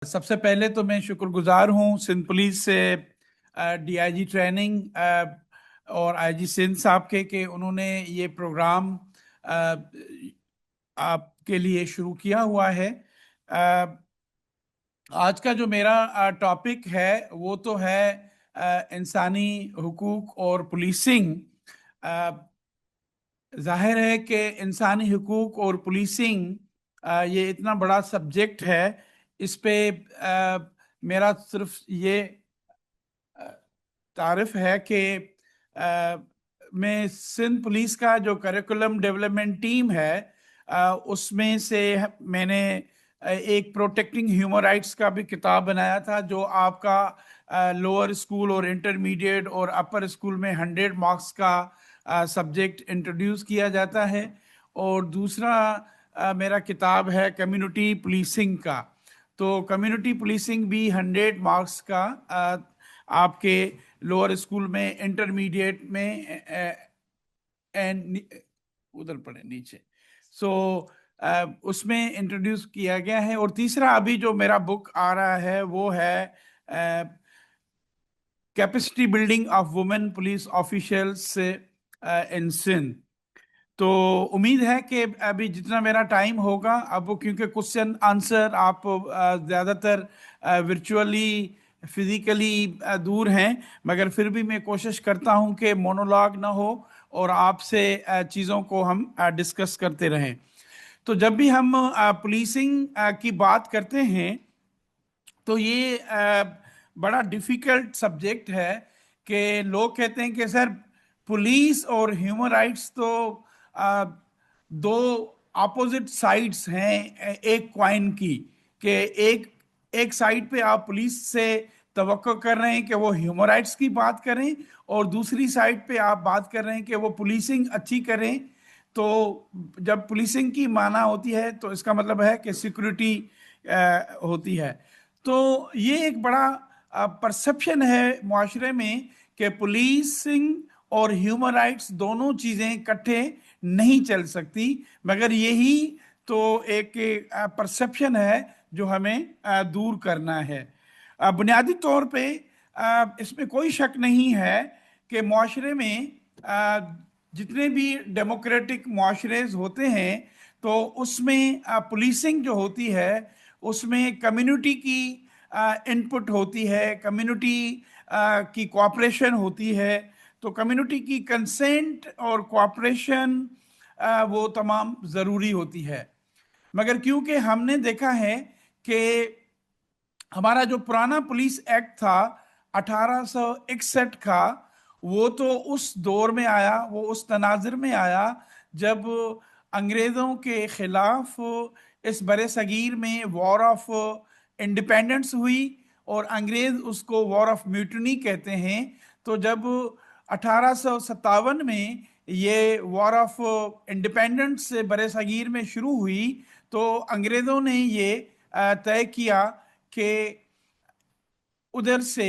सबसे पहले तो मैं शुक्रगुजार हूँ सिंध पुलिस से, डीआईजी ट्रेनिंग और आईजी सिंध साहब के कि उन्होंने ये प्रोग्राम अ, आपके लिए शुरू किया हुआ है। अ, आज का जो मेरा टॉपिक है वो तो है इंसानी हुकूक और पुलिसिंग। जाहिर है कि इंसानी हुकूक और पुलिसिंग ये इतना बड़ा सब्जेक्ट है। इस पे मेरा सिर्फ ये अ, तारीफ है कि अ, मैं सिंध पुलिस का जो करिकुलम डेवलपमेंट टीम है उसमें से मैंने एक प्रोटेक्टिंग ह्यूमन राइट्स का भी किताब बनाया था, जो आपका लोअर स्कूल और इंटरमीडिएट और अपर स्कूल में 100 मार्क्स का सब्जेक्ट इंट्रोड्यूस किया जाता है। और दूसरा मेरा किताब है कम्युनिटी पुलिसिंग का। तो कम्युनिटी पुलिसिंग भी 100 मार्क्स का आपके लोअर स्कूल में, इंटरमीडिएट में एंड उधर पड़े नीचे। सो उसमें इंट्रोड्यूस किया गया है। और तीसरा अभी जो मेरा बुक आ रहा है वो है capacity building of women police officials in Sindh. तो उम्मीद है कि अभी जितना मेरा टाइम होगा, अब वो क्योंकि क्वेश्चन आंसर आप ज़्यादातर वर्चुअली फिजिकली दूर हैं, मगर फिर भी मैं कोशिश करता हूं कि मोनोलॉग ना हो और आपसे चीज़ों को हम डिस्कस करते रहें। तो जब भी हम पुलिसिंग की बात करते हैं तो ये बड़ा डिफिकल्ट सब्जेक्ट है कि लोग कहते हैं कि सर पुलिस और ह्यूमन राइट्स तो अ, दो अपोजिट साइड्स हैं एक क्वाइन की। कि एक एक साइड पे आप पुलिस से तवक्को कर रहे हैं कि वो ह्यूमन राइट्स की बात करें, और दूसरी साइड पे आप बात कर रहे हैं कि वो पुलिसिंग अच्छी करें। तो जब पुलिसिंग की माना होती है तो इसका मतलब है कि सिक्योरिटी होती है। तो ये एक बड़ा परसेप्शन है मुआशरे में कि पुलिसिंग और ह्यूमन राइट्स दोनों चीजें इकट्ठे नहीं चल सकती। मगर यही तो एक परसेप्शन है जो हमें दूर करना है। बुनियादी तौर पे इसमें कोई शक नहीं है कि मुआशरे में जितने भी डेमोक्रेटिक मुआशरे होते हैं तो उसमें पुलिसिंग जो होती है उसमें कम्युनिटी की इनपुट होती है, कम्युनिटी की कोऑपरेशन होती है। तो कम्युनिटी की कंसेंट और कोऑपरेशन वो तमाम ज़रूरी होती है। मगर क्योंकि हमने देखा है कि हमारा जो पुराना पुलिस एक्ट था 1861 का, वो तो उस दौर में आया, वो उस तनाज़ुर में आया जब अंग्रेज़ों के खिलाफ इस बड़े सगीर में वॉर ऑफ इंडिपेंडेंस हुई, और अंग्रेज़ उसको वॉर ऑफ म्यूटनी कहते हैं। तो जब 1857 में ये वॉर ऑफ इंडिपेंडेंस से बड़े सगीर में शुरू हुई, तो अंग्रेज़ों ने ये तय किया कि उधर से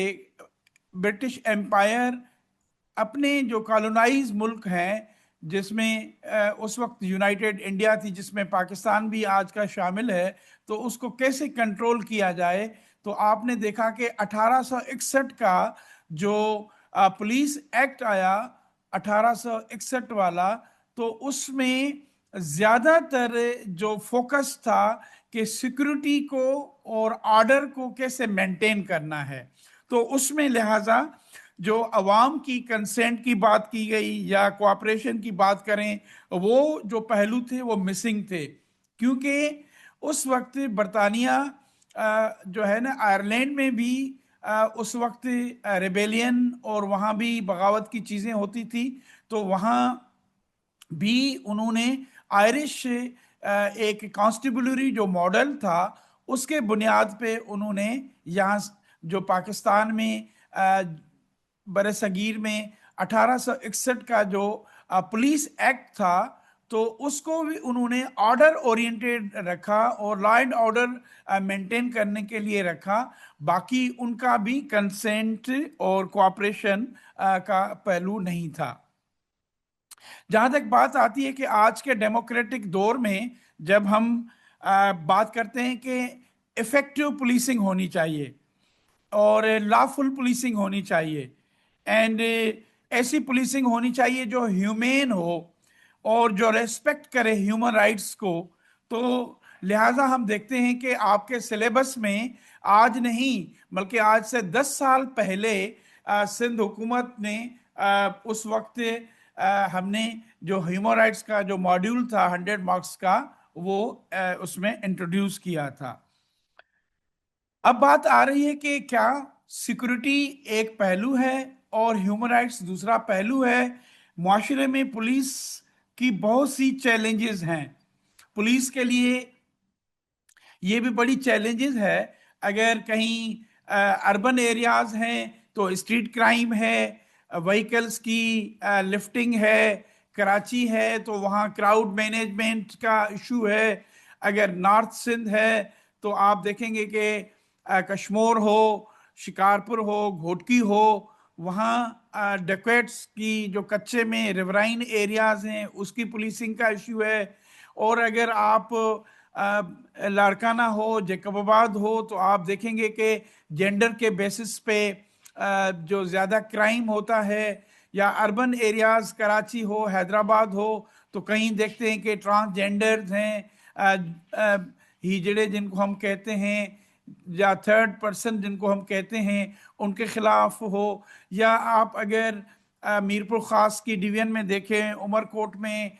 ब्रिटिश एम्पायर अपने जो कॉलोनाइज मुल्क हैं, जिसमें उस वक्त यूनाइटेड इंडिया थी, जिसमें पाकिस्तान भी आज का शामिल है, तो उसको कैसे कंट्रोल किया जाए। तो आपने देखा कि 1861 का जो पुलिस एक्ट आया, 1861 वाला, तो उसमें ज्यादातर जो फोकस था कि सिक्योरिटी को और ऑर्डर को कैसे मेंटेन करना है। तो उसमें लिहाजा जो अवाम की कंसेंट की बात की गई या कोऑपरेशन की बात करें, वो जो पहलू थे वो मिसिंग थे। क्योंकि उस वक्त बरतानिया जो है ना, आयरलैंड में भी उस वक्त रेबेलियन और वहाँ भी बगावत की चीज़ें होती थी। तो वहाँ भी उन्होंने आयरिश एक कॉन्स्टिबुलरी जो मॉडल था उसके बुनियाद पे उन्होंने यहाँ जो पाकिस्तान में बर सगीर में 1861 का जो पुलिस एक्ट था, तो उसको भी उन्होंने ऑर्डर ओरिएंटेड रखा और लॉ एंड ऑर्डर मेंटेन करने के लिए रखा। बाकी उनका भी कंसेंट और कोऑपरेशन का पहलू नहीं था। जहां तक बात आती है कि आज के डेमोक्रेटिक दौर में जब हम बात करते हैं कि इफेक्टिव पुलिसिंग होनी चाहिए और लॉफुल पुलिसिंग होनी चाहिए। एंड ऐसी पुलिसिंग होनी चाहिए जो ह्यूमेन हो और जो रेस्पेक्ट करे ह्यूमन राइट्स को। तो लिहाजा हम देखते हैं कि आपके सिलेबस में आज नहीं बल्कि आज से 10 साल पहले सिंध हुकूमत ने उस वक्त हमने जो ह्यूमन राइट्स का जो मॉड्यूल था 100 मार्क्स का वो उसमें इंट्रोड्यूस किया था। अब बात आ रही है कि क्या सिक्योरिटी एक पहलू है और ह्यूमन राइट्स दूसरा पहलू है। मुआशरे में पुलिस की बहुत सी चैलेंजेस हैं। पुलिस के लिए ये भी बड़ी चैलेंजेस है। अगर कहीं अर्बन एरियाज हैं तो स्ट्रीट क्राइम है, व्हीकल्स की लिफ्टिंग है। कराची है तो वहाँ क्राउड मैनेजमेंट का इशू है। अगर नॉर्थ सिंध है तो आप देखेंगे कि कश्मीर हो, शिकारपुर हो, घोटकी हो, वहाँ डकैट्स की जो कच्चे में रिवराइन एरियाज हैं उसकी पुलिसिंग का इशू है। और अगर आप लाड़काना हो, जैकबाबाद हो तो आप देखेंगे कि जेंडर के बेसिस पे जो ज़्यादा क्राइम होता है। या अर्बन एरियाज कराची हो, हैदराबाद हो तो कहीं देखते हैं कि ट्रांसजेंडर्स हैं, हिजड़े जिनको हम कहते हैं या थर्ड पर्सन जिनको हम कहते हैं उनके खिलाफ हो। या आप अगर मीरपुर खास की डिवीजन में देखें, उमरकोट में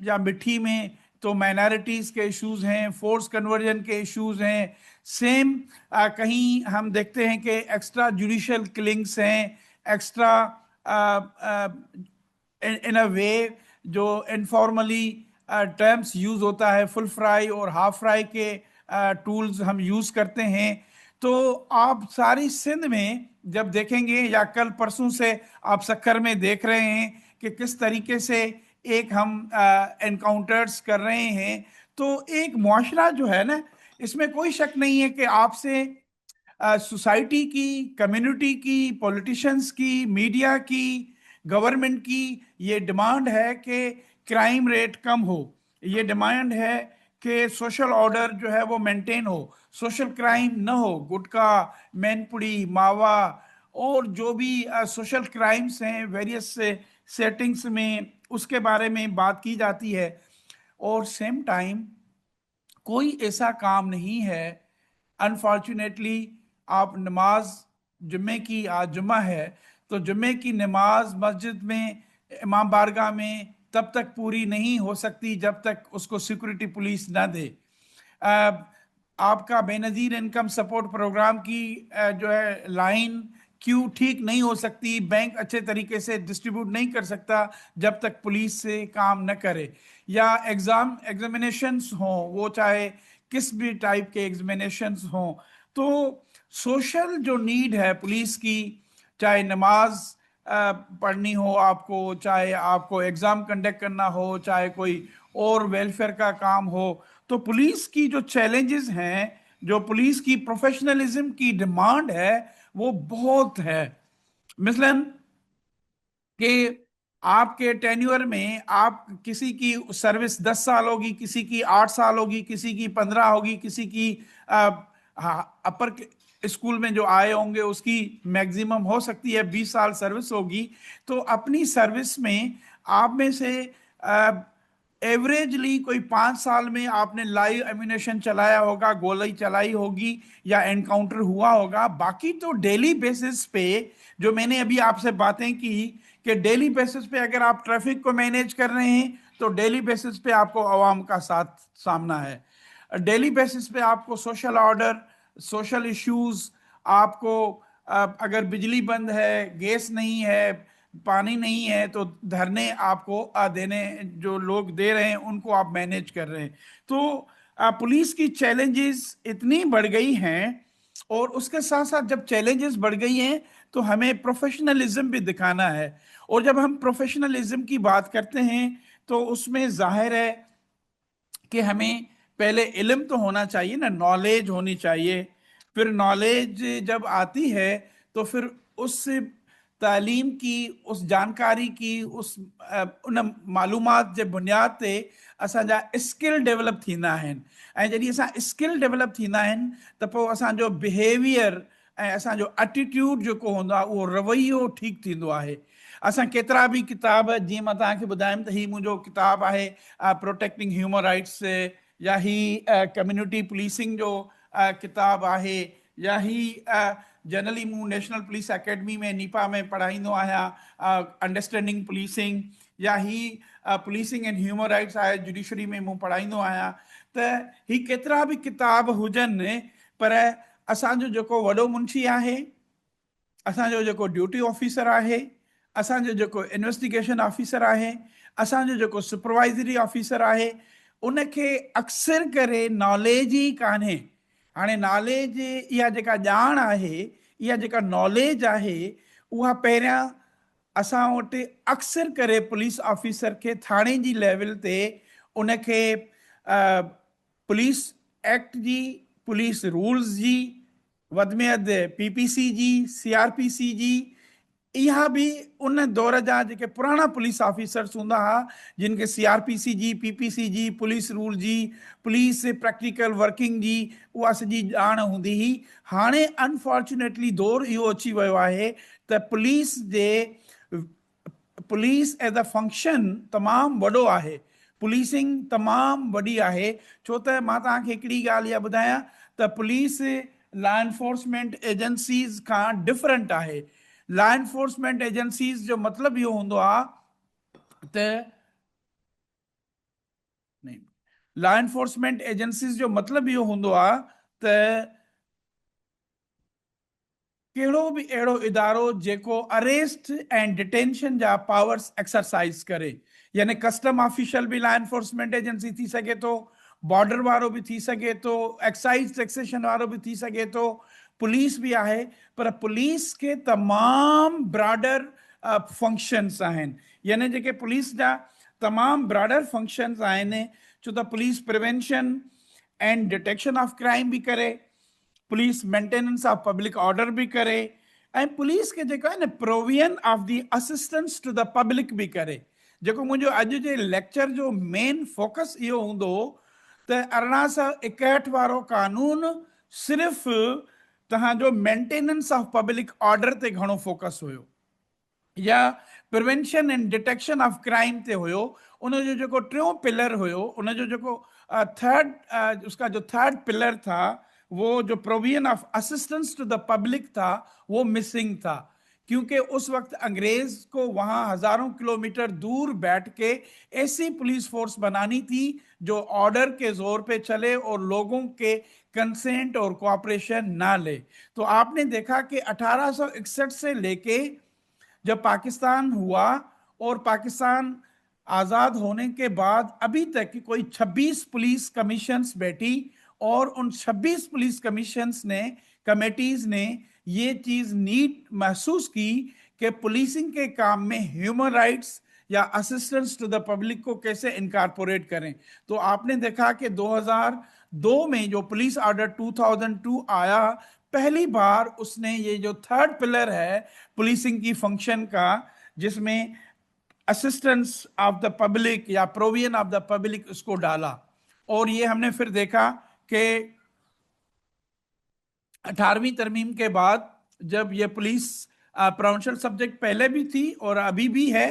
या मिठी में तो माइनॉरिटीज़ के इश्यूज हैं, फोर्स कन्वर्जन के इश्यूज हैं। सेम कहीं हम देखते हैं कि एक्स्ट्रा जुडिशल किलिंग्स हैं, एक्स्ट्रा इन अ वे जो इनफॉर्मली टर्म्स यूज होता है, फुल फ्राई और हाफ फ्राई के टूल्स हम यूज करते हैं। तो आप सारी सिंध में जब देखेंगे या कल परसों से आप सक्कर में देख रहे हैं कि किस तरीके से एक हम एनकाउंटर्स कर रहे हैं। तो एक मुआशरा जो है ना, इसमें कोई शक नहीं है कि आपसे सोसाइटी की, कम्युनिटी की, पॉलिटिशियंस की, मीडिया की, गवर्नमेंट की ये डिमांड है कि क्राइम रेट कम हो। ये डिमांड है कि सोशल ऑर्डर जो है वो मेंटेन हो, सोशल क्राइम न हो। गुटखा, मैनपुड़ी, मावा और जो भी सोशल क्राइम्स हैं वेरियस सेटिंग्स में उसके बारे में बात की जाती है। और सेम टाइम कोई ऐसा काम नहीं है, अनफॉर्चुनेटली, आप नमाज जुम्मे की, आज जुम्मा है तो जुम्मे की नमाज मस्जिद में, इमाम बारगाह में तब तक पूरी नहीं हो सकती जब तक उसको सिक्योरिटी पुलिस ना दे। अ, आपका बेनज़ीर इनकम सपोर्ट प्रोग्राम की जो है लाइन क्यों ठीक नहीं हो सकती, बैंक अच्छे तरीके से डिस्ट्रीब्यूट नहीं कर सकता जब तक पुलिस से काम न करे। या एग्जामिनेशंस हों, वो चाहे किस भी टाइप के एग्जामिनेशंस हों। तो सोशल जो नीड है पुलिस की, चाहे नमाज पढ़नी हो आपको, चाहे आपको एग्जाम कंडक्ट करना हो, चाहे कोई और वेलफेयर का काम हो, तो पुलिस की जो चैलेंजेस हैं, जो पुलिस की प्रोफेशनलिज्म की डिमांड है वो बहुत है। मिसलन कि आपके टेन्योर में आप किसी की सर्विस 10 साल होगी, किसी की 8 साल होगी, किसी की 15 होगी, किसी की अपर स्कूल में जो आए होंगे उसकी मैक्सिमम हो सकती है 20 साल सर्विस होगी। तो अपनी सर्विस में आप में से एवरेजली कोई 5 साल में आपने लाइव एम्यूनेशन चलाया होगा, गोली चलाई होगी या एनकाउंटर हुआ होगा। बाकी तो डेली बेसिस पे जो मैंने अभी आपसे बातें की कि डेली बेसिस पे अगर आप ट्रैफिक को मैनेज कर रहे हैं तो डेली बेसिस पे आपको आवाम का साथ सामना है। डेली बेसिस पे आपको सोशल ऑर्डर, सोशल इश्यूज, आपको अगर बिजली बंद है, गैस नहीं है, पानी नहीं है तो धरने आपको देने, जो लोग दे रहे हैं उनको आप मैनेज कर रहे हैं। तो पुलिस की चैलेंजेस इतनी बढ़ गई हैं। और उसके साथ साथ जब चैलेंजेस बढ़ गई हैं तो हमें प्रोफेशनलिज्म भी दिखाना है। और जब हम प्रोफेशनलिज्म की बात करते हैं तो उसमें जाहिर है कि हमें पहले इल्म तो होना चाहिए ना, नॉलेज होनी चाहिए। फिर नॉलेज जब आती है तो फिर उससे तालीम की, उस जानकारी की, उन मालूमात जे बुनियाद ते असांजा स्किल डेवलप थींदा आहिनि। ऐं जॾहिं असां स्किल डेवलप थींदा आहिनि त पोइ असांजो बिहेवियर ऐं असांजो एटीट्यूड जेको हूंदो आहे उहो रवैयो ठीकु थींदो आहे। असां केतिरा बि किताब, जीअं मां तव्हांखे ॿुधायुमि त हीउ मुंहिंजो किताबु आहे प्रोटेक्टिंग ह्यूमन राइट्स, या ही कम्युनिटी पुलिसिंग जो किताबु आहे, या ही जनरली मूं नेशनल पुलिस एकेडमी में नीपा में पढ़ाईंदो आहियां अंडरस्टैंडिंग पुलिसिंग, या ही पुलिसिंग एंड ह्यूमन राइट्स आहे जुडिशरी में मूं पढ़ाईंदो आहियां। त ही केतिरा बि किताब हुजनि, पर असांजो जेको वॾो मुंशी आहे, असांजो जेको ड्यूटी ऑफिसर आहे, असांजो जेको इन्वेस्टिगेशन ऑफिसर आहे, असांजो जेको सुपरवाइज़री ऑफिसर आहे, उनखे अक्सर करे नॉलेज ई कान्हे। हाणे नॉलेज, इहा जेका ॼाण आहे, इहा जेका नॉलेज आहे, उहा पहिरियां असां वटि अक्सर करे पुलिस ऑफिसर खे थाणे जी लेवल ते उनखे पुलिस एक्ट जी, पुलिस रूल्स जी, वधि में वधि PPC जी, CRPC जी, इहा बि उन दौर जा जेके पुराणा पुलिस ऑफिसर्स हूंदा हुआ, जिन खे CRPC जी, PPC जी, पुलिस रूल जी, पुलिस प्रैक्टिकल वर्किंग जी उहा सॼी ॼाण हूंदी हुई। हाणे अनफॉर्चुनेटली दौर इहो अची वियो आहे त पुलिस एज़ अ फंक्शन तमामु वॾो आहे, पुलिसिंग तमामु वॾी आहे। छो त मां तव्हांखे हिकिड़ी ॻाल्हि इहा ॿुधायां त पुलिस लॉ एनफोर्समेंट एजेंसीज़ खां डिफरेंट आहे। लॉ एनफोर्समेंट एजेंसीज़ जो मतिलबु इहो हूंदो आहे त लॉ एनफोर्समेंट एजेंसीज़ जो मतिलबु इहो हूंदो आहे त कहिड़ो बि अहिड़ो इदारो जेको अरेस्ट एंड डिटेंशन जा पावर्स एक्सरसाइज करे, यानी कस्टम ऑफिशियल बि लॉ एनफोर्समेंट एजेंसी थी सघे थो, बॉर्डर वारो बि थी सघे थो, एक्साइज टैक्सेशन वारो बि थी सघे थो, पुलिस बि आहे। पर पुलिस खे तमामु ब्रॉडर फंक्शन्स आहिनि, यानी जेके पुलिस जा तमामु ब्रॉडर फंक्शन्स आहिनि। छो त police prevention and detection of crime भी करे, police maintenance of public order भी करे, ऐं पुलिस के जेको आहे न provision of the assistance to the public भी करे। जेको मुंहिंजो अॼु जे लेक्चर जो मेन फोकस इहो हूंदो त 1861 वारो कानून सिर्फ़ तव्हांजो मेंटेनेंस ऑफ पब्लिक ऑर्डर ते घणो फोकस हुयो, या prevention and detection of crime ते हुयो। उनजो जेको टियों पिलर हुयो, उनजो जेको उसका जो थर्ड पिलर था, वो जो provision of assistance to the public था, वो मिसिंग था। क्योंकि उस वक्त अंग्रेज को वहां हजारों किलोमीटर दूर बैठ के ऐसी पुलिस फोर्स बनानी थी जो ऑर्डर के जोर पे चले और लोगों के कंसेंट और कोऑपरेशन ना ले। तो आपने देखा कि 1861 से लेके जब पाकिस्तान हुआ और पाकिस्तान आज़ाद होने के बाद अभी तक की कोई 26 पुलिस कमीशंस बैठी, और उन 26 पुलिस कमीशंस ने, कमेटीज ने ये चीज़ नीड महसूस की कि पुलिसिंग के काम में ह्यूमन राइट्स या असिस्टेंस टू द पब्लिक को कैसे इनकारपोरेट करें। तो आपने देखा कि 2002 में जो पुलिस ऑर्डर 2002 आया, पहली बार उसने ये जो थर्ड पिलर है पुलिसिंग की फंक्शन का, जिसमें असिस्टेंस ऑफ द पब्लिक या प्रोविजन ऑफ द पब्लिक, उसको डाला। और ये हमने फिर देखा कि 18वीं तरमीम के बाद जब ये पुलिस प्रोविंशियल सब्जेक्ट पहले भी थी और अभी भी है,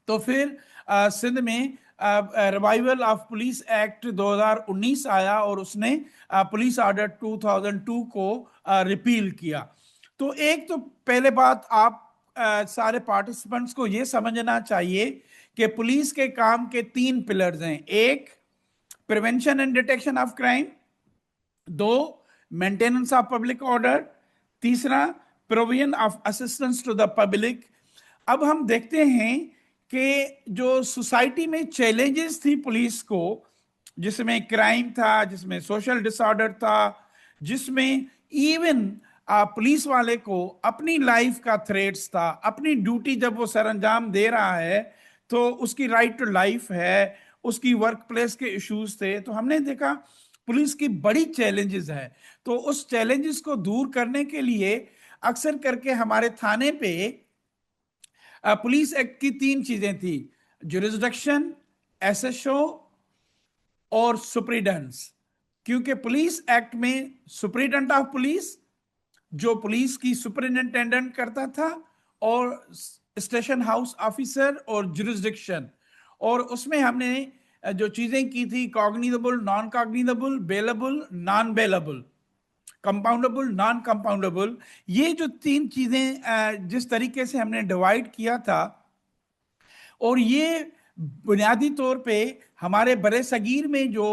तो फिर सिंध में रिवाइवल ऑफ पुलिस एक्ट 2019 आया और उसने पुलिस ऑर्डर 2002 को रिपील किया। तो एक तो पहले बात आप सारे पार्टिसिपेंट्स को ये समझना चाहिए कि पुलिस के काम के 3 पिलर्स हैं। एक, prevention and detection of crime, 2, maintenance of public order, तीसरा, provision of assistance to the public. अब हम देखते हैं कि जो सोसाइटी में चैलेंजेस थी पुलिस को, जिसमें क्राइम था, जिसमें सोशल डिसऑर्डर था, जिसमें इवन पुलिस वाले को अपनी लाइफ का थ्रेट्स था, अपनी ड्यूटी जब वो सरअंजाम दे रहा है तो उसकी राइट टू लाइफ है, उसकी वर्क प्लेस के इश्यूज थे। तो हमने देखा पुलिस की बड़ी चैलेंजेस है। तो उस चैलेंजेस को दूर करने के लिए अक्सर करके हमारे थाने पे पुलिस एक्ट की 3 चीजें थी: जुरिस्डिक्शन, एसएचओ और सुप्रीडेंस। क्योंकि पुलिस एक्ट में सुप्रीडेंट ऑफ पुलिस, जो पुलिस की सुपरिंटेंडेंट करता था, और स्टेशन हाउस ऑफिसर, और जुरिस्डिक्शन। और उसमें हमने जो चीजें की थी, cognizable, non cognizable, bailable, non bailable, compoundable, non compoundable, ये जो 3 चीजें जिस तरीके से हमने डिवाइड किया था, और ये बुनियादी तौर पे हमारे बड़े सगीर में जो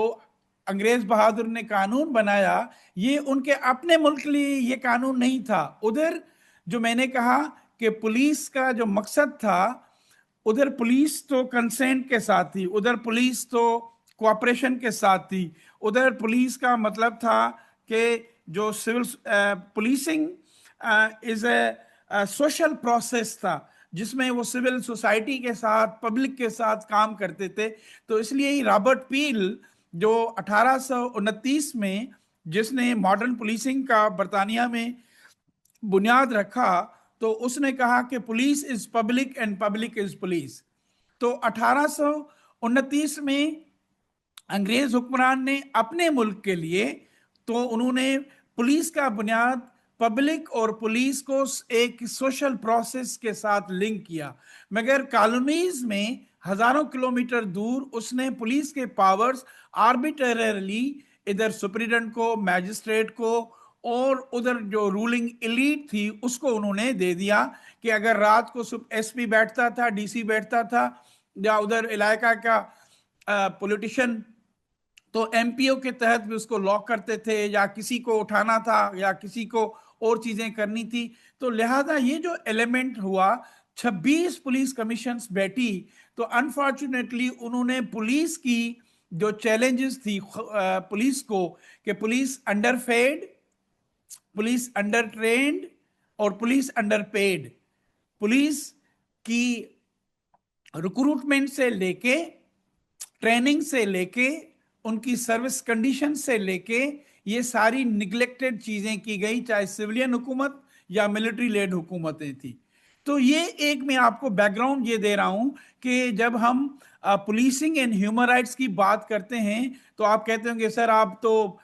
अंग्रेज बहादुर ने कानून बनाया, ये उनके अपने मुल्क के लिए ये कानून नहीं था। उधर जो मैंने कहा कि पुलिस का जो मकसद था, उधर पुलिस तो कंसेंट के साथ थी, उधर पुलिस तो कोऑपरेशन के साथ थी, उधर पुलिस का मतलब था कि जो civil policing is a social process था, जिसमें वो सिविल सोसाइटी के साथ, पब्लिक के साथ काम करते थे। तो इसलिए ही रॉबर्ट पील, जो 1829 में जिसने मॉडर्न पुलिसिंग का बरतानिया में बुनियाद रखा, तो उसने कहा कि police is public and public is police. तो 1829 में अंग्रेज हुक्मरान ने अपने मुल्क के लिए, तो उन्होंने पुलिस का बुनियाद पब्लिक और पुलिस को एक सोशल प्रोसेस के साथ लिंक किया। मगर कॉलोनीज में हजारों किलोमीटर दूर उसने पुलिस के पावर्स आर्बिट्रेरली इधर सुप्रीडेंट को, मैजिस्ट्रेट को, और उधर जो रूलिंग एलीट थी उसको उन्होंने दे दिया कि अगर रात को एसपी बैठता था, डीसी बैठता था, या उधर इलाका का पॉलिटिशियन, तो एमपीओ के तहत भी उसको लॉक करते थे, या किसी को उठाना था, या किसी को और चीजें करनी थी। तो लिहाजा ये जो एलिमेंट हुआ, 26 पुलिस कमीशंस बैठी, तो अनफॉर्चुनेटली उन्होंने पुलिस की जो चैलेंजेस थी पुलिस को, कि police underfed, police undertrained, और पुलिस अंडर पेड, पुलिस की रिक्रूटमेंट से लेके, ट्रेनिंग से लेके, उनकी सर्विस कंडीशन से लेके, ये सारी निगलेक्टेड चीजें की गई, चाहे सिविलियन हुकूमत या मिलिट्री लेड हुकूमतें थी। तो ये एक मैं आपको बैकग्राउंड ये दे रहा हूं कि जब हम पुलिसिंग एंड ह्यूमन राइट्स की बात करते हैं, तो आप कहते होंगे सर आप तो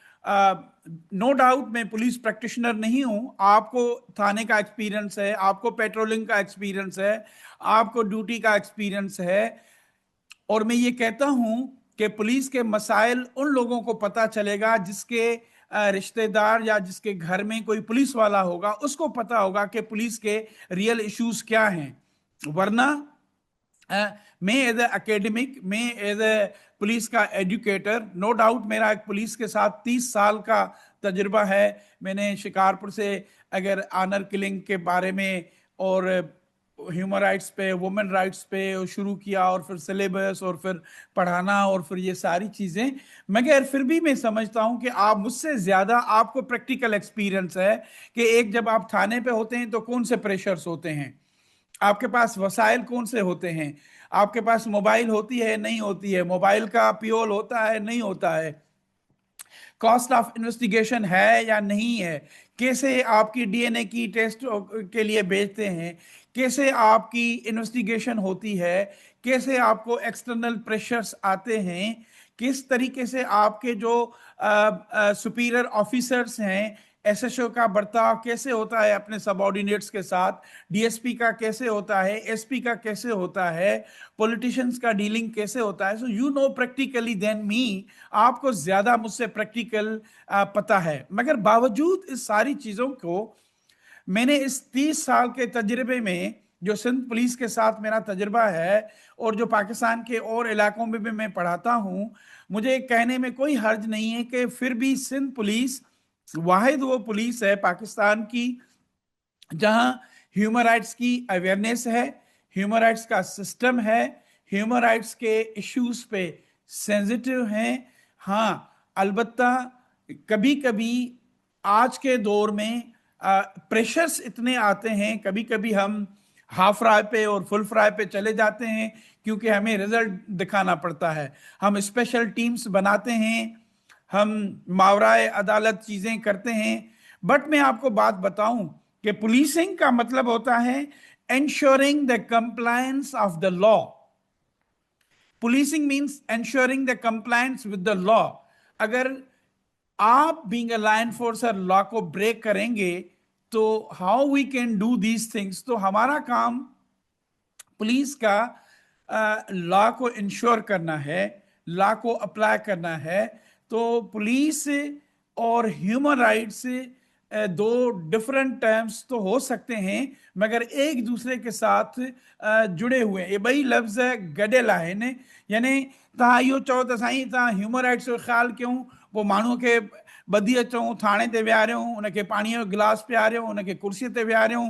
नो डाउट मैं पुलिस प्रैक्टिशनर नहीं हूं, आपको थाने का एक्सपीरियंस है, आपको पेट्रोलिंग का एक्सपीरियंस है, आपको ड्यूटी का एक्सपीरियंस है, और मैं ये कहता हूं कि पुलिस के मसाइल उन लोगों को पता चलेगा जिसके रिश्तेदार या जिसके घर में कोई पुलिस वाला होगा, उसको पता होगा कि पुलिस के रियल इश्यूज क्या हैं। वरना मैं एज ए एकेडमिक, मैं एज ए पुलिस का एजुकेटर, नो डाउट मेरा एक पुलिस के साथ 30 साल का तजुर्बा है। मैंने शिकारपुर से अगर ऑनर किलिंग के बारे में और ह्यूमन राइट्स पे, वुमेन राइट्स पे शुरू किया, और फिर सिलेबस, और फिर पढ़ाना, और फिर ये सारी चीज़ें। मगर फिर भी मैं समझता हूँ कि आप मुझसे ज़्यादा, आपको प्रैक्टिकल एक्सपीरियंस है कि एक जब आप थाने पे होते हैं तो कौन से प्रेशर्स होते हैं, आपके पास वसाइल कौन से होते हैं, आपके पास मोबाइल होती है नहीं होती है, मोबाइल का पियोल होता है नहीं होता है, कॉस्ट ऑफ इन्वेस्टिगेशन है या नहीं है, कैसे आपकी डीएनए की टेस्ट के लिए भेजते हैं, कैसे आपकी इन्वेस्टिगेशन होती है, कैसे आपको एक्सटर्नल प्रेशर्स आते हैं, किस तरीके से आपके जो सुपीरियर ऑफिसर्स हैं, एसएचओ का बर्ताव कैसे होता है अपने सबऑर्डिनेट्स के साथ, डीएसपी का कैसे होता है, एसपी का कैसे होता है, पॉलिटिशियंस का डीलिंग कैसे होता है। So you know practically than me, आपको ज्यादा मुझसे प्रैक्टिकल पता है। मगर बावजूद इस सारी चीजों को, मैंने इस 30 साल के तजर्बे में, जो सिंध पुलिस के साथ मेरा तजर्बा है, और जो पाकिस्तान के और इलाकों में भी मैं पढ़ाता हूं, मुझे कहने में कोई हर्ज नहीं है कि फिर भी सिंध पुलिस वाहिद वो पुलिस है पाकिस्तान की जहां ह्यूमन राइट्स की अवेयरनेस है, ह्यूमन राइट्स का सिस्टम है, ह्यूमन राइट्स के इश्यूज पे सेंसिटिव हैं। हाँ, अलबत्ता कभी कभी आज के दौर में प्रेशर्स इतने आते हैं, कभी कभी हम हाफ फ्राई पे और फुल फ्राई पे चले जाते हैं, क्योंकि हमें रिजल्ट दिखाना पड़ता है। हम स्पेशल टीम्स बनाते हैं, हम मावराए अदालत चीजें करते हैं। बट मैं आपको बात बताऊं कि पुलिसिंग का मतलब होता है ensuring the compliance of the law. Policing means ensuring the compliance with the law. अगर आप being a law enforcer law को ब्रेक करेंगे तो how we can do these things, तो हमारा काम पुलिस का लॉ को इंश्योर करना है, लॉ को अप्लाई करना है। तो पुलिस और ह्यूमन राइट्स दो डिफरेंट टर्म्स तो हो सकते हैं मगर एक दूसरे के साथ जुड़े हुए हैं। ये ॿई लफ़्ज़ गॾियल आहिनि। यानी तव्हां इहो चओ त साईं तव्हां ह्यूमन राइट्स जो ख़्यालु कयूं, पोइ माण्हूअ खे ॿधी अचूं, थाणे ते विहारियूं, उनखे पाणीअ जो गिलास पियारियूं, उनखे कुर्सीअ ते विहारियूं,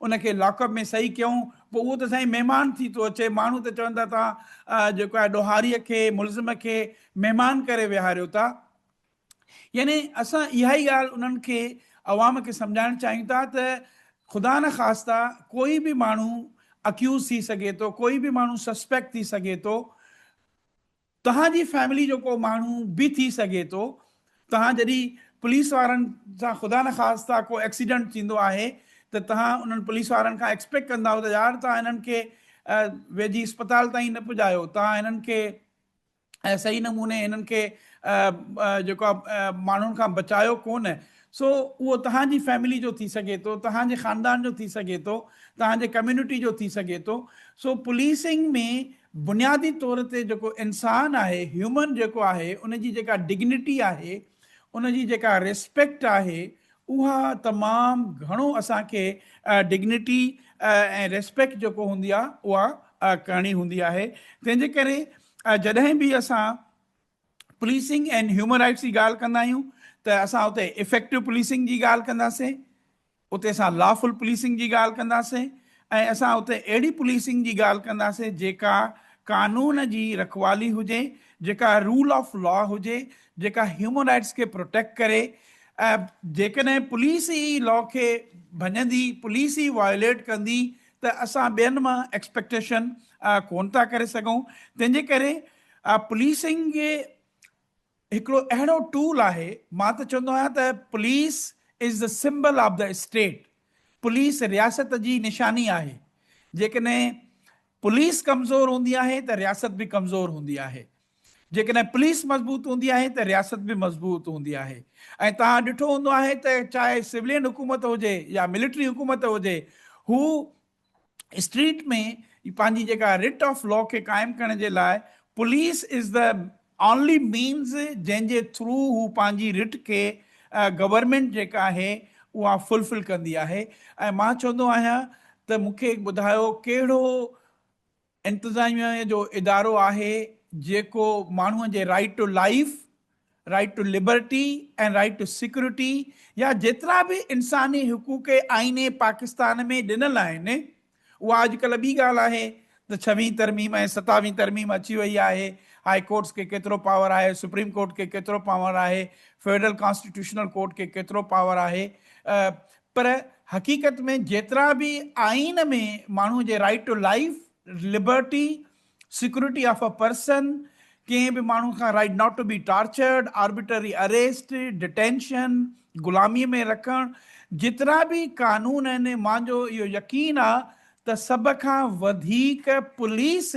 उनखे लॉकअप में सही कयूं, पोइ उहो त साईं महिमान थी थो अचे। माण्हू त चवनि था तव्हां जेको आहे ॾोहारीअ खे, मुल्ज़िम खे महिमान करे विहारियो था। यानी असां इहा ई ॻाल्हि उन्हनि खे अवाम खे सम्झाइणु चाहियूं था त ख़ुदा न ख़ास्ता कोई बि माण्हू अक्यूज़ थी सघे थो, कोई बि माण्हू सस्पेक्ट थी सघे थो, तव्हांजी फैमिली जो को माण्हू बि थी सघे थो। तव्हां जॾहिं पुलिस वारनि सां ख़ुदा न ख़ास्ता को एक्सीडेंट थींदो आहे त तव्हां उन्हनि पुलिस वारनि खां एक्सपेक्ट कंदा त यार तव्हां हिननि खे वेझी अस्पताल ताईं न पुॼायो, तव्हां हिननि खे सही नमूने हिननि खे जेको आहे माण्हुनि खां बचायो कोन। सो उहो तव्हांजी फैमिली जो थी सघे थो, तव्हांजे ख़ानदान जो थी सघे थो, तव्हांजे कम्युनिटी जो थी सघे थो। सो पुलिसिंग में बुनियादी तौर ते जेको इंसान आहे, ह्यूमन जेको आहे, उनजी जेका डिग्निटी आहे, उनजी जेका रिस्पेक्ट आहे, उहा तमामु घणो असांखे डिग्निटी ऐं रिस्पेक्ट जेको हूंदी आहे उहा करणी हूंदी आहे। तंहिंजे करे जॾहिं बि असां पुलिसिंग एंड ह्यूमन राइट्स जी ॻाल्हि कंदा आहियूं त असां उते इफेक्टिव पुलिसिंग जी ॻाल्हि कंदासीं, उते असां लॉफुल पुलिसिंग जी ॻाल्हि कंदासीं, ऐं असां उते अहिड़ी पुलिसिंग जी ॻाल्हि कंदासीं जेका कानून जी रखवाली हुजे, जेका रूल ऑफ लॉ हुजे, जेका ह्यूमन राइट्स खे प्रोटेक्ट करे। जेकॾहिं पुलिस ई लॉ खे भञंदी, पुलिस ई वायोलेट कंदी त असां ॿियनि मां एक्सपेक्टेशन कोन था करे सघूं। तंहिंजे करे पुलिसिंग हिकिड़ो अहिड़ो टूल आहे, मां त चवंदो आहियां त police is the symbol of the state. Police रियासत जी निशानी आहे। जेकॾहिं पुलिस कमज़ोर हूंदी आहे त रियासत बि कमज़ोर हूंदी आहे, जेकॾहिं पुलिस मज़बूत हूंदी आहे त रियासत बि मज़बूत हूंदी आहे। ऐं तव्हां ॾिठो हूंदो आहे त चाहे सिविलियन हुकूमत हुजे या मिलिट्री हुकूमत हुजे, हू स्ट्रीट में पंहिंजी जेका रिट ऑफ लॉ खे क़ाइमु करण जे लाइ police is the only means जंहिंजे थ्रू हू पंहिंजी रिट खे गवर्नमेंट जेका आहे उहा फुलफिल कंदी आहे। ऐं मां चवंदो आहियां त मूंखे ॿुधायो कहिड़ो इंतिज़ामिया जो इदारो आहे जेको माण्हूअ जे right to life, right to liberty and right to security, या जेतिरा बि इंसानी हुकूक आईने पाकिस्तान में ॾिनल आहिनि, उहा अॼुकल्ह ॿी ॻाल्हि आहे त 6वीं तरमीम ऐं 27वीं तरमीम अची वई आहे। हाई कोर्ट्स खे केतिरो पावर आहे, सुप्रीम कोर्ट खे केतिरो पावर आहे, फेडरल कॉन्स्टिट्यूशनल कोर्ट खे केतिरो पावर आहे। पर हक़ीक़त में जेतिरा बि आइन में माण्हू जे right to life, liberty, security of a person, कंहिं बि माण्हू खां right not to be tortured, arbitrary arrest, detention, ग़ुलामीअ में रखणु, जेतिरा बि कानून आहिनि, मुंहिंजो इहो यकीन आहे त सभ खां वधीक पुलिस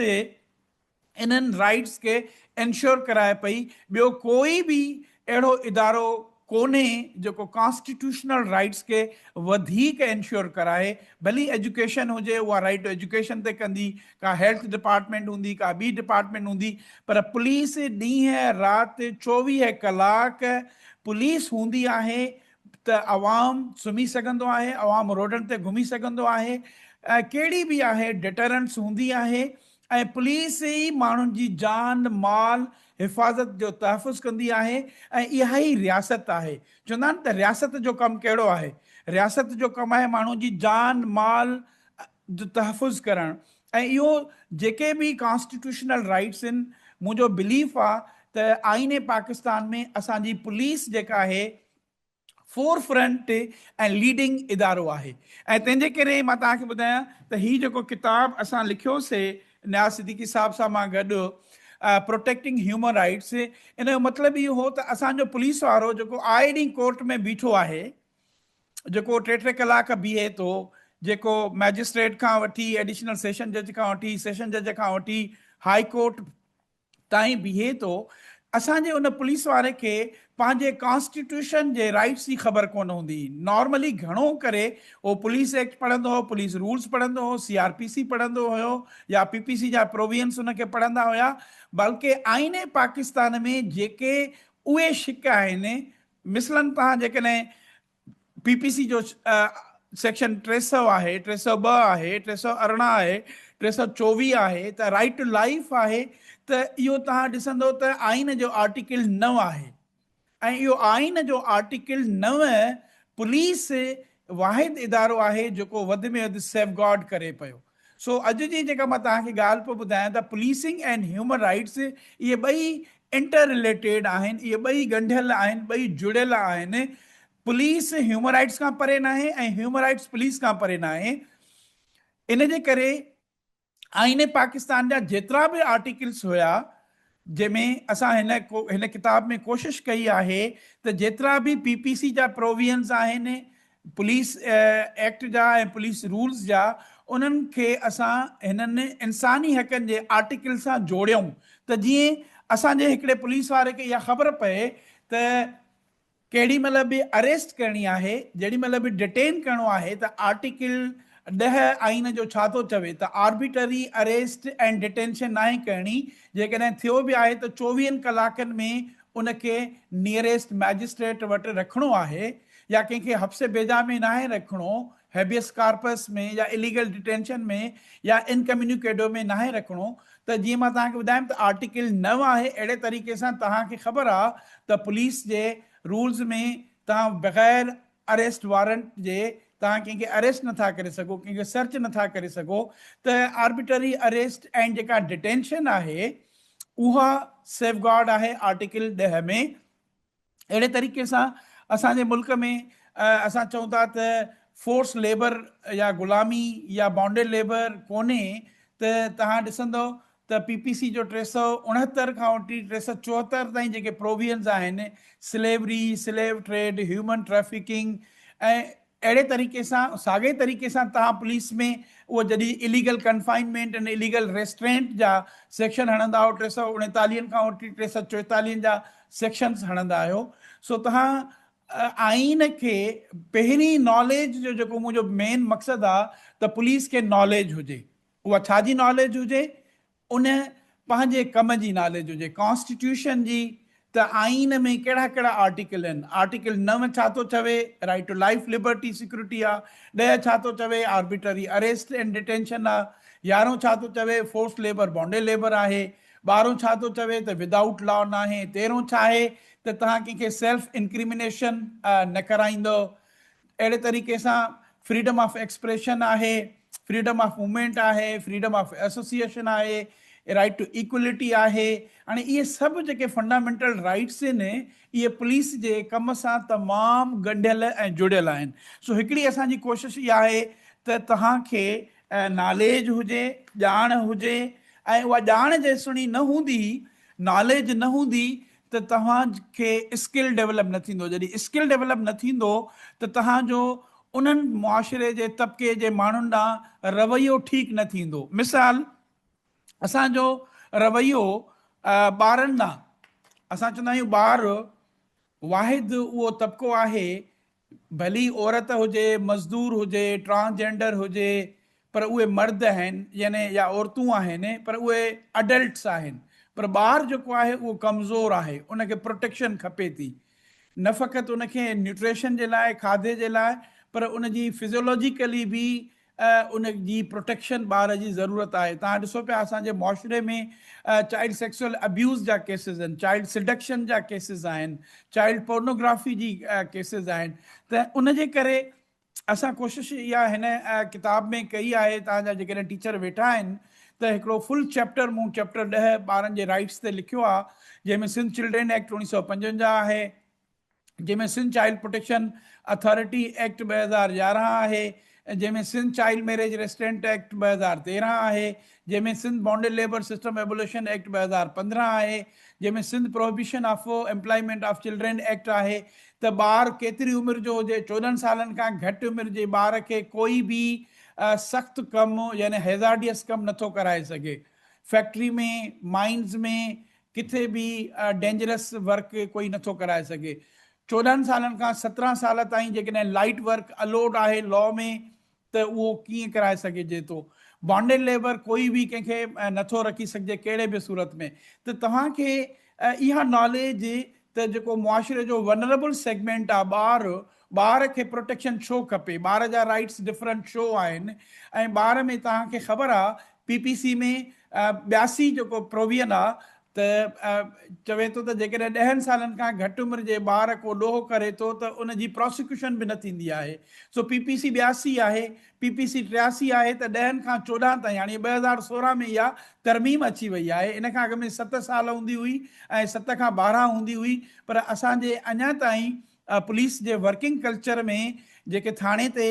इन्हनि राइट्स खे इंश्योर कराए पई। ॿियो कोई बि अहिड़ो इदारो कोन्हे जेको कॉन्स्टिट्यूशनल राइट्स खे वधीक इंश्योर कराए। भली एजुकेशन हुजे, उहा राइट टू एजुकेशन ते कंदी, का हेल्थ डिपार्टमेंट हूंदी, का ॿी डिपार्टमेंट हूंदी, पर पुलिस ॾींहं राति 24 कलाक पुलिस हूंदी आहे त अवाम सुम्ही सघंदो आहे, अवाम रोडनि ते घुमी सघंदो आहे, कहिड़ी बि आहे डिटरेंस हूंदी आहे। ऐं पुलिस ई माण्हुनि जी जान माल हिफ़ाज़त जो तहफ़ुज़ कंदी आहे। ऐं इहा ई रियासत आहे। चवंदा आहिनि त रियासत जो कमु कहिड़ो आहे? रियासत जो कमु आहे माण्हुनि जी जान माल जो तहफ़ुज़ करणु। ऐं इहो जेके बि कॉन्स्टिट्यूशनल राइट्स आहिनि, मुंहिंजो बिलीफ आहे त आईने पाकिस्तान में असांजी पुलिस जेका आहे फोर फ्रंट ऐं लीडिंग इदारो आहे। ऐं तंहिंजे करे मां तव्हांखे ॿुधायां त हीउ जेको किताबु असां लिखियोसीं न्याय सिद्दीकी साहब सां मां गॾु, प्रोटेक्टिंग ह्यूमन राइट्स, इन जो मतिलबु इहो हो त असांजो पुलिस वारो जेको आए ॾींहुं कोर्ट में बीठो आहे, जेको 3-3 कलाक बीहे थो, जेको मैजिस्ट्रेट खां वठी एडिशनल सेशन जज खां वठी सेशन जज खां वठी हाई कोर्ट ताईं बीहे थो, असांजे उन पुलिस वारे खे पंहिंजे कॉन्स्टिट्यूशन जे राइट्स जी ख़बर कोन हूंदी। नॉर्मली घणो करे उहो पुलिस एक्ट पढ़ंदो हो, पुलिस रूल्स पढ़ंदो हो, CRPC पढ़ंदो हुयो या PPC जा प्रोविजन्स उनखे पढ़ंदा हुया। बल्कि आईने पाकिस्तान में जेके उहे शिक आहिनि, मिसलन तव्हां जेकॾहिं PPC जो सेक्शन 300 आहे, 302 आहे, 318 आहे, 324 आहे, त राइट टू लाइफ आहे, त इहो तव्हां ॾिसंदो त आइन जो आर्टिकल 9 आहे। ऐं इहो आइन जो आर्टिकल 9 पुलिस वाहिद इदारो आहे जेको वधि में वधि सेफ गार्ड करे पियो। सो अॼु जी जेका मां तव्हांखे ॻाल्हि पियो ॿुधायां त पुलिसिंग एंड ह्यूमन राइट्स इहे ॿई इंटर रिलेटेड आहिनि, इहे ॿई ॻंढियल आहिनि, ॿई जुड़ियल आहिनि। पुलिस ह्यूमन राइट्स खां परे न आहे ऐं ह्यूमन राइट्स पुलिस खां परे न आहे। इन जे करे आईने पाकिस्तान जा जेतिरा बि आर्टिकल्स हुया, जंहिंमें असां हिन किताब में कोशिश कई आहे त जेतिरा बि PPC जा प्रोविजन्स आहिनि, पुलिस एक्ट जा ऐं पुलिस रूल्स जा, उन्हनि खे असां हिननि इंसानी हक़नि जे आर्टिकल सां जोड़ियऊं, त जीअं असांजे हिकिड़े पुलिस वारे खे इहा ख़बर पए त केॾी महिल बि अरेस्ट करणी आहे, जेॾी महिल बि डिटेन करिणो आहे, त आर्टिकल 10 आइन जो छा थो चवे त आर्बिटरी अरेस्ट एंड डिटेंशन नाहे करणी। जेकॾहिं थियो बि आहे त 24 कलाकनि में उनखे नियरेस्ट मैजिस्ट्रेट वटि रखिणो आहे, या कंहिंखे हफ्से बेजा में नाहे रखिणो, हेबियस कार्पस में या इलीगल डिटेंशन में या इनकम्युनिकेडो में नाहे रखिणो। त जीअं मां तव्हांखे ॿुधायमि त आर्टिकल 9 आहे। अहिड़े तरीक़े सां तव्हांखे ख़बर आहे त पुलिस जे रूल्स में तव्हां बग़ैर अरेस्ट वारंट जे तव्हां कंहिंखे अरेस्ट नथा करे सघो, कंहिंखे सर्च नथा करे सघो। त आर्बिटरी अरेस्ट ऐं जेका डिटेंशन आहे उहा सेफ गार्ड आहे आर्टिकल 10 में। अहिड़े तरीक़े सां असांजे मुल्क में असां चऊं था त फोर्स लेबर या ग़ुलामी या बॉन्डेड लेबर कोन्हे, त तव्हां ॾिसंदो त PPC जो 369 खां वठी 374 ताईं जेके प्रोविजन्स आहिनि, slavery, slave trade, human trafficking, ऐं अहिड़े तरीक़े सां साॻे तरीक़े सां तव्हां पुलिस में उहो जॾहिं इलीगल कन्फाइनमेंट ऐं इलीगल रेस्ट्रेंट जा सेक्शन हणंदा आहियो, 339 खां वठी 344 जा सेक्शन्स हणंदा आहियो। सो तव्हां आइन खे पहिरीं नॉलेज जो जेको मुंहिंजो मेन मक़सदु आहे त पुलिस खे नॉलेज हुजे। उहा छाजी नॉलेज हुजे? उन पंहिंजे कम जी नॉलेज हुजे, कॉन्स्टिट्यूशन जी, त आइन में कहिड़ा कहिड़ा आर्टिकल आहिनि। आर्टिकल 9 छा थो चवे? Right to life, liberty, security आहे। 10 छा थो चवे? आर्बिटरी अरेस्ट एंड डिटेंशन आहे। 11 छा थो चवे? फोर्स लेबर, बॉन्डेड लेबर आहे। 12 छा थो चवे? त विदाउट लॉ न आहे। 13 छा आहे? त तव्हां कंहिंखे सेल्फ इंक्रिमिनेशन न कराईंदो। अहिड़े तरीक़े सां फ्रीडम ऑफ एक्सप्रेशन आहे, फ्रीडम ऑफ मूवमेंट आहे, फ्रीडम ऑफ एसोसिएशन आहे, राइट टू इक्वलिटी आहे। हाणे इहे सभु जेके फंडामेंटल राइट्स आहिनि, इहे पुलिस जे कम सां तमामु ॻंढियल ऐं जुड़ियल आहिनि। सो हिकिड़ी असांजी कोशिशि इहा आहे त तव्हांखे नॉलेज हुजे, ॼाण हुजे, ऐं उहा ॼाण जेसिताईं न हूंदी, नॉलेज न हूंदी, त तव्हांखे स्किल डेवलप न थींदो। जॾहिं स्किल डेवलप न थींदो त तव्हांजो उन्हनि मुआशिरे जे तबिके जे माण्हुनि ॾांहुं रवैयो ठीकु न थींदो। मिसाल, असांजो रवैयो ॿारनि ॾांहुं, असां चवंदा आहियूं ॿार वाहिद उहो तबिको आहे, भली औरत हुजे, मज़दूर हुजे, ट्रांसजेंडर हुजे, पर उहे मर्द आहिनि, यानी या औरतूं आहिनि, पर उहे अडल्ट्स आहिनि। पर ॿारु जेको आहे उहो कमज़ोर आहे, उनखे प्रोटेक्शन खपे थी। न फ़क़ति उनखे न्यूट्रिशन जे लाइ, खाधे जे लाइ, पर उनजी फिज़ियोलॉजिकली बि उन जी प्रोटेक्शन ॿार जी ज़रूरत आहे। तव्हां ॾिसो पिया असांजे मुआशिरे में चाइल्ड सेक्सुअल अब्यूज़ जा केसिस आहिनि, चाइल्ड सिडक्शन जा केसिस आहिनि, चाइल्ड पोर्नोग्राफी जी केसिस आहिनि। त उन जे करे असां कोशिशि इहा हिन किताब में कई आहे। तव्हांजा जेकॾहिं टीचर वेठा आहिनि त हिकिड़ो फुल चैप्टर मूं चैप्टर 10 ॿारनि जे राइट्स ते लिखियो आहे, जंहिंमें सिंध चिल्ड्रेन एक्ट 1955 आहे, जंहिंमें Sindh child protection authority act 2011 आहे, जंहिंमें Sindh child marriage restraint act 2013 आहे, जंहिंमें Sindh bonded labour system abolition act 2015 आहे, जंहिंमें Sindh prohibition of employment of children act आहे। त ॿार केतिरी उमिरि जो हुजे, 14 सालनि खां घटि उमिरि जे ॿार खे कोई बि सख़्तु कमु यानी हैज़ार्डियस कमु नथो कराए सघे। फैक्ट्री में, माइंस में, किथे बि डेंजरस वर्क कोई नथो कराए सघे। 14 सालनि खां 17 साल ताईं जेकॾहिं लाइट वर्क अलोड आहे लॉ में, त उहो कीअं कराए सघिजे थो। बॉन्डेड लेबर कोई बि कंहिंखे नथो रखी सघिजे कहिड़े बि सूरत में। त तव्हांखे इहा नॉलेज त जेको मुआशिरे जो वनरेबल सेगमेंट आहे, ॿार खे प्रोटेक्शन छो खपे, ॿार जा राइट्स डिफरेंट छो आहिनि, ऐं ॿार में तव्हांखे ख़बर आहे PPC में 82 जेको प्रोविजन आहे त चवे थो त जेकॾहिं 10 सालनि खां घटि उमिरि जे ॿार को ॾोह करे थो त उनजी प्रोसिक्यूशन बि न थींदी आहे। सो PPC 82 आहे, PPC 83 आहे, त 10 खां 14 ताईं, हाणे 2016 में इहा तरमीम अची वई आहे। इन खां अॻु में 7 साल हूंदी हुई ऐं 7 खां 12 हूंदी हुई, पर असांजे अञा ताईं पुलिस जे वर्किंग कल्चर में जेके थाणे ते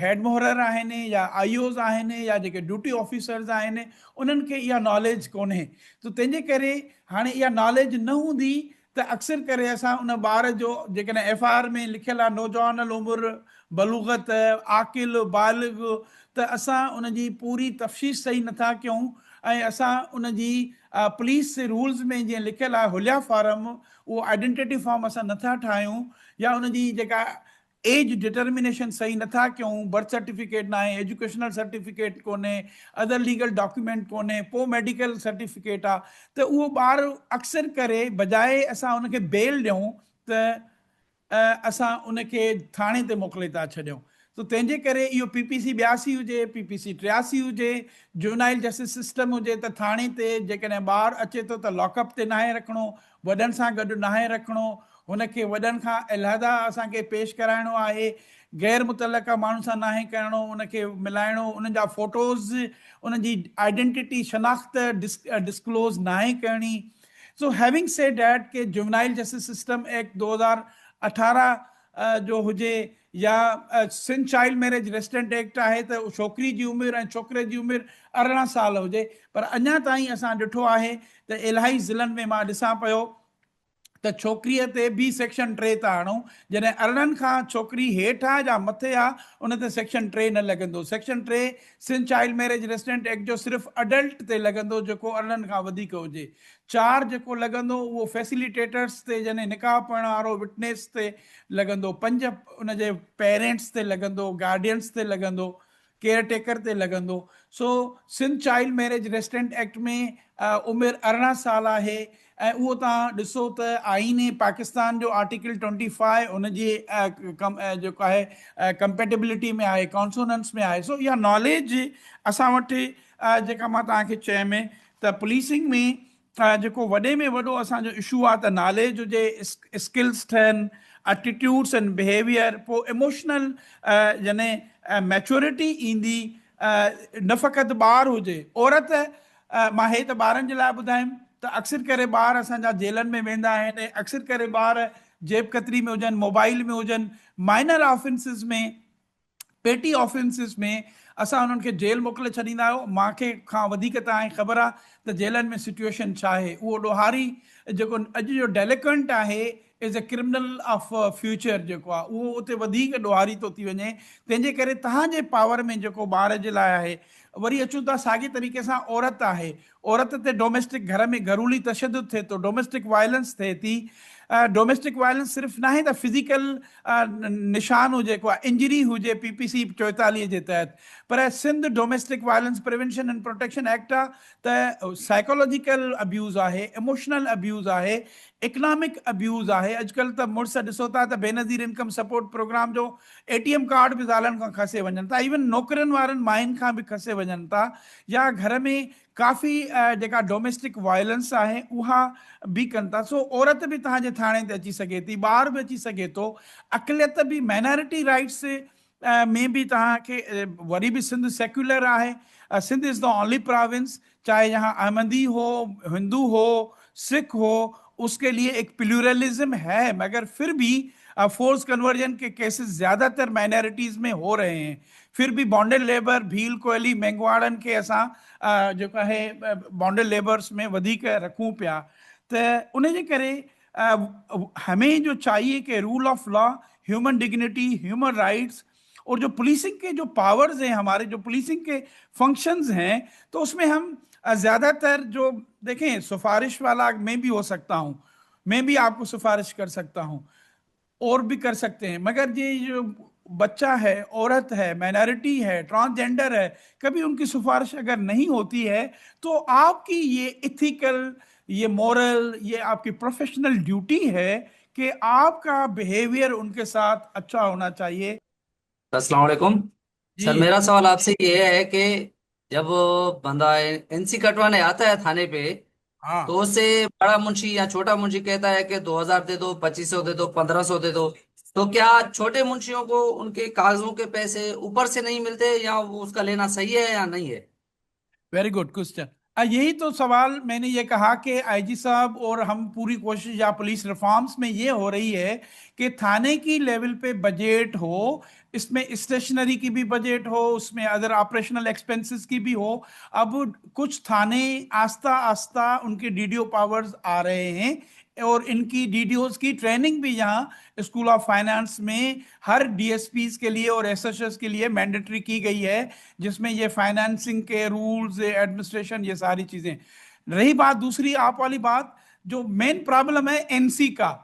हेड मोहरर आहिनि या IOs आहिनि या जेके ड्यूटी ऑफिसर्स आहिनि, उन्हनि खे इहा नॉलेज कोन्हे। त तंहिंजे करे हाणे इहा नॉलेज न हूंदी त अक्सर करे असां उन ॿार जो जेकॾहिं FIR में लिखियलु आहे नौजवान उमिरि, बलूगत, आकिल, बालिग, त असां उनजी पूरी तफ़सीस सही नथा कयूं ऐं असां उनजी पुलिस रूल्स में जीअं लिखियलु आहे हुलिया फॉर्म, उहो आइडेंटिटी फॉर्म असां नथा ठाहियूं, या उनजी जेका एज डिटर्मिनेशन सही नथा कयूं। बर्थ सर्टिफिकेट न आहे, एजुकेशनल सर्टिफिकेट कोन्हे, अदर लीगल डॉक्यूमेंट कोन्हे, पोइ मेडिकल सर्टिफिकेट आहे, त उहो ॿार अक्सर करे बजाए असां उनखे बेल ॾियूं त असां उनखे थाणे ते मोकिले था छॾियूं। तो तंहिंजे करे इहो PPC 82 हुजे, PPC 83 हुजे, जुवेनाइल जस्टिस सिस्टम हुजे, त थाणे ते जेकॾहिं ॿार अचे थो त लॉकअप ते नाहे रखिणो, वॾनि सां गॾु नाहे रखिणो, हुनखे वॾनि खां अलहदा असांखे पेश कराइणो आहे, गैर मुतलका माण्हुनि सां नाहे करिणो, उनखे मिलाइणो, उन्हनि जा फोटोज़, उन्हनि जी आइडेंटिटी शनाख्त डिस्क्लोज़ नाहे करणी। सो हैविंग सेड डैट के जुवेनाइल जस्टिस सिस्टम एक्ट 2018 जो हुजे, या Sindh child marriage restraint act आहे त छोकिरी जी उमिरि ऐं छोकिरे जी उमिरि 18 साल हुजे, पर अञा ताईं असां ॾिठो आहे त इलाही ज़िलनि में मां ॾिसां पियो त छोकिरीअ ते बि सेक्शन 3 था आणूं, जॾहिं 18 खां छोकिरी हेठि आहे या मथे आहे उन ते सेक्शन 3 न लॻंदो। Section 3 Sindh child marriage restraint act जो सिर्फ़ु अडल्ट ते लॻंदो जेको 18 खां वधीक हुजे। 4 जेको लॻंदो उहो फैसिलिटेटर्स ते, जॾहिं निकाह पढ़ण वारो विटनेस ते लॻंदो, 5 उनजे पेरेंट्स ते लॻंदो, गार्डियंस ते लॻंदो, केयर टेकर ते लॻंदो। So Sindh child marriage restraint act में उमिरि 18 साल आहे, ऐं उहो तव्हां ॾिसो त आईन पाकिस्तान जो आर्टिकल 25 उनजी जेको आहे कंपेटेबिलिटी में आहे, कॉन्सोनेंस में आहे। सो इहा नॉलेज असां वटि जेका मां तव्हांखे चयमि त पुलिसिंग में जेको वॾे में वॾो असांजो इशू आहे त नॉलेज हुजे, स्किल्स ठहनि, एटीट्यूड्स एंड बिहेवियर, पोइ इमोशनल यानी मैच्योरिटी ईंदी। न फ़क़ति ॿार हुजे, औरत, मां हे त ॿारनि जे लाइ ॿुधायमि त अक्सर करे ॿार असांजा जेलनि में वेंदा आहिनि, अक्सर करे ॿार जेब कतरी में हुजनि, मोबाइल में हुजनि, माइनर ऑफेंसिस में, पेटी ऑफेंसिस में असां उन्हनि खे जेल मोकिले छॾींदा आहियूं। मूंखे खां वधीक तव्हांखे ख़बर आहे त जेलनि में सिचुएशन छा आहे। उहो ॾोहारी जेको अॼु जो डेलिकेंट आहे is a criminal of future जेको आहे, उहो उते वधीक ॾोहारी थो थी वञे। तंहिंजे करे तव्हांजे पावर में जेको ॿार जे लाइ आहे, वरी अचूं था साॻे तरीक़े सां औरत आहे, औरत ते डोमेस्टिक घर में घरूली तशदुद थिए थो, डोमेस्टिक वायलेंस थिए थी। डोमेस्टिक वायलेंस सिर्फ़ु न आहे त फिज़िकल निशान हुजे, को इंजरी हुजे PPC 44 जे तहत, पर Sindh domestic violence prevention and protection act आहे त साइकोलॉजिकल अब्यूज़ आहे, इमोशनल अब्यूज़ आहे, इकनॉमिक अब्यूज़ आहे। अॼुकल्ह त मुड़ुस ॾिसो था त बेनज़ीर इनकम सपोर्ट प्रोग्राम जो ATM कार्ड बि ज़ालनि खां खसे वञनि था, इवन नौकरियुनि वारनि माइनि खां बि खसे वञनि था, या घर में काफ़ी जेका डोमेस्टिक वायलेंस आहे उहा बि कनि था। सो औरत बि तव्हांजे थाणे ते अची सघे थी, ॿार बि अची सघे थो, अक़लियत बि, माइनॉरिटी राइट्स में बि तव्हांखे, वरी बि सिंध सेक्युलर आहे, Sindh is the only province, चाहे यहाँ अहमदी हो, हिंदू हो, सिख हो, उसके लिए एक प्लूरलिज्म है, मगर फिर भी फोर्स कन्वर्जन के केसेस ज्यादातर माइनॉरिटीज में हो रहे हैं। फिर भी बॉन्डेड लेबर भील कोहली मेंगवाड़न के असां जो कहे बॉन्डेड लेबर्स में वधीक रखूं पिया। त उन जे करे हमें जो चाहिए कि rule of law, human dignity, human rights, और जो पुलिसिंग के जो पावर्स हैं, हमारे जो पुलिसिंग के फंक्शंस हैं, तो उसमें हम ज्यादातर जो देखें, सिफारिश वाला मैं भी हो सकता हूं, मैं भी आपको सिफारिश कर सकता हूं, और भी कर सकते हैं, मगर ये जो बच्चा है, औरत है, माइनॉरिटी है, ट्रांसजेंडर है, कभी उनकी सिफारिश अगर नहीं होती है, तो आपकी ये इथिकल, ये मॉरल, ये आपकी प्रोफेशनल ड्यूटी है कि आपका बिहेवियर उनके साथ अच्छा होना चाहिए। अस्सलाम वालेकुम। सर, जी। मेरा सवाल आपसे ये है कि जब बंदा एनसी कटवाने आता है थाने पे, हाँ, तो उससे बड़ा मुंशी या छोटा मुंशी कहता है कि 2,000 दे दो, 2,500 दे दो, 1,500 दे दो। तो क्या छोटे मुंशियों को उनके कागजों के पैसे ऊपर से नहीं मिलते, या वो उसका लेना सही है या नहीं है? Very good question. यही तो सवाल मैंने ये कहा कि आईजी साहब और हम पूरी कोशिश या पुलिस रिफॉर्म्स में ये हो रही है कि थाने की लेवल पे बजट हो, इसमें स्टेशनरी की भी बजट हो, उसमें अदर ऑपरेशनल एक्सपेंसेस की भी हो। अब कुछ थाने आस्ता आस्ता उनके डीडीओ पावर्स आ रहे हैं, और इनकी डीडीओज की ट्रेनिंग भी यहाँ स्कूल ऑफ फाइनेंस में हर डीएसपीज के लिए और एसएचएस के लिए मैंडेटरी की गई है, जिसमें ये फाइनेंसिंग के रूल्स, एडमिनिस्ट्रेशन, ये सारी चीजें। रही बात दूसरी आप वाली बात, जो मेन प्रॉब्लम है एनसी का,